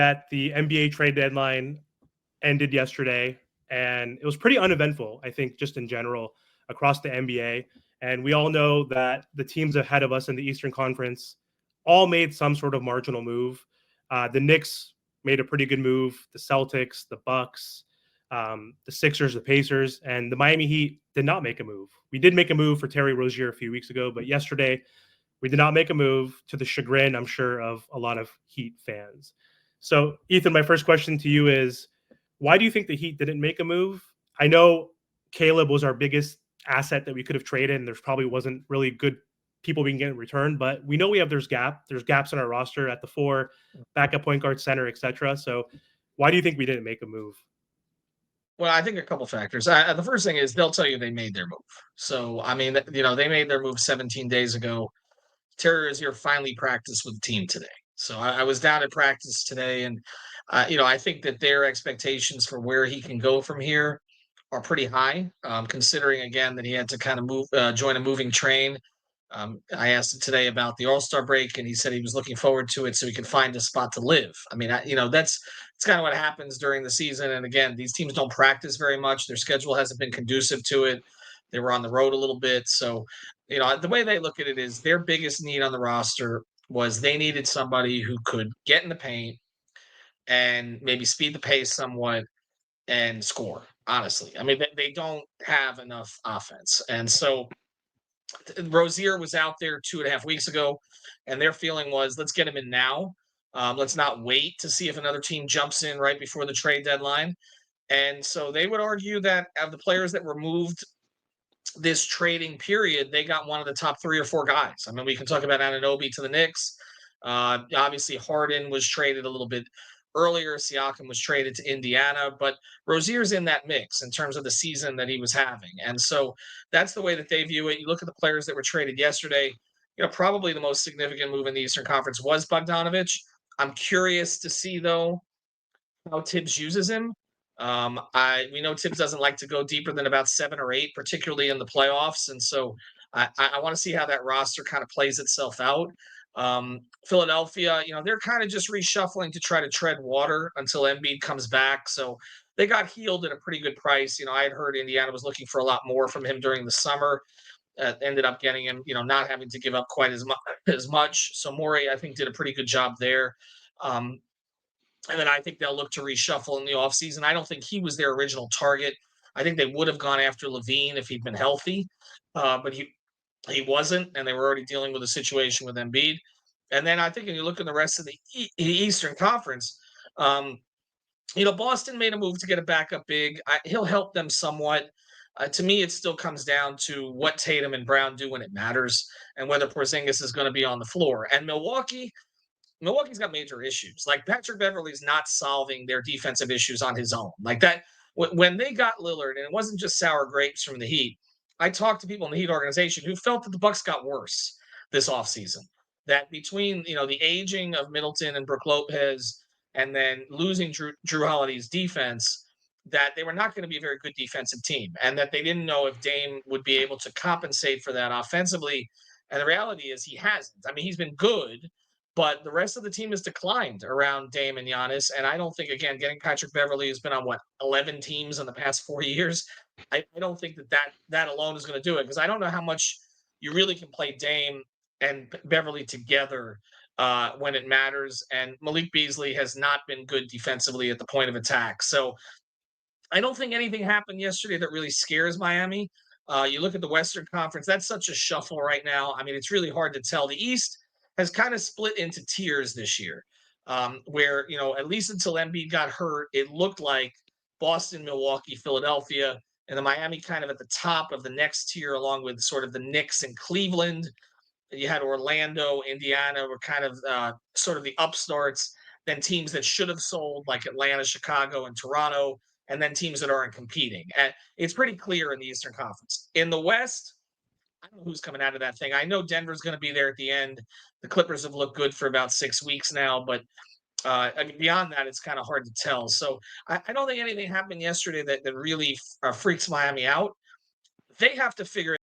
that the NBA trade deadline ended yesterday, and it was pretty uneventful, I think, just in general across the NBA. And we all know that the teams ahead of us in the Eastern Conference all made some sort of marginal move. The Knicks made a pretty good move. The Celtics, the Bucks, the Sixers, the Pacers, and the Miami Heat did not make a move. We did make a move for Terry Rozier a few weeks ago, but yesterday we did not make a move, to the chagrin, I'm sure, of a lot of Heat fans. So, Ethan, my first question to you is, why do you think the Heat didn't make a move? I know Caleb was our biggest asset that we could have traded, and there's probably wasn't really good people we can get in return, but we know there's gaps in our roster at the four, backup point guard, center, etc. So why do you think we didn't make a move? Well, I think a couple factors. The first thing is they'll tell you they made their move. So, I mean, they made their move 17 days ago. Terry is here finally practiced with the team today. So I was down at practice today, and I think that their expectations for where he can go from here are pretty high, considering again that he had to kind of join a moving train. I asked him today about the All Star break, and he said he was looking forward to it so he could find a spot to live. I mean, that's kind of what happens during the season. And again, these teams don't practice very much. Their schedule hasn't been conducive to it. They were on the road a little bit, so the way they look at it is their biggest need on the roster was they needed somebody who could get in the paint and maybe speed the pace somewhat and score. Honestly, I mean they don't have enough offense, and so Rozier was out there 2.5 weeks ago, and their feeling was, let's get him in now. Let's not wait to see if another team jumps in right before the trade deadline. And so they would argue that of the players that were moved this trading period, they got one of the top 3 or 4 guys. I mean, we can talk about Anunoby to the Knicks. Obviously, Harden was traded a little bit earlier. Siakam was traded to Indiana, but Rozier's in that mix in terms of the season that he was having. And so that's the way that they view it. You look at the players that were traded yesterday, probably the most significant move in the Eastern Conference was Bogdanovich. I'm curious to see, though, how Tibbs uses him. We know Tibbs doesn't like to go deeper than about 7 or 8, particularly in the playoffs, and so I want to see how that roster kind of plays itself out. Philadelphia, they're kind of just reshuffling to try to tread water until Embiid comes back. So they got healed at a pretty good price. I had heard Indiana was looking for a lot more from him during the summer. Ended up getting him, not having to give up quite as much. So Morey, I think, did a pretty good job there. Um, and then I think they'll look to reshuffle in the offseason. I don't think he was their original target. I think they would have gone after Levine if he'd been healthy, but he wasn't, and they were already dealing with a situation with Embiid. And then I think when you look at the rest of the Eastern Conference, um, Boston made a move to get a backup big. He'll help them somewhat. To me, it still comes down to what Tatum and Brown do when it matters, and whether Porzingis is going to be on the floor. And Milwaukee's got major issues. Like Patrick Beverley's not solving their defensive issues on his own. Like that, when they got Lillard, and it wasn't just sour grapes from the Heat. I talked to people in the Heat organization who felt that the Bucks got worse this offseason. That between the aging of Middleton and Brook Lopez, and then losing Drew Holiday's defense, that they were not going to be a very good defensive team, and that they didn't know if Dame would be able to compensate for that offensively. And the reality is he hasn't. I mean, he's been good, but the rest of the team has declined around Dame and Giannis. And I don't think, again, getting Patrick Beverley, who's been on 11 teams in the past 4 years, I don't think that alone is going to do it, because I don't know how much you really can play Dame and Beverley together when it matters. And Malik Beasley has not been good defensively at the point of attack. So I don't think anything happened yesterday that really scares Miami. You look at the Western Conference, that's such a shuffle right now. I mean, it's really hard to tell. The East has kind of split into tiers this year, where, at least until Embiid got hurt, it looked like Boston, Milwaukee, Philadelphia, and the Miami kind of at the top of the next tier, along with sort of the Knicks and Cleveland. You had Orlando, Indiana were kind of sort of the upstarts, then teams that should have sold like Atlanta, Chicago, and Toronto, and then teams that aren't competing. And it's pretty clear in the Eastern Conference. In the West, I don't know who's coming out of that thing. I know Denver's going to be there at the end. The Clippers have looked good for about 6 weeks now, but beyond that, it's kind of hard to tell. So I don't think anything happened yesterday that really freaks Miami out. They have to figure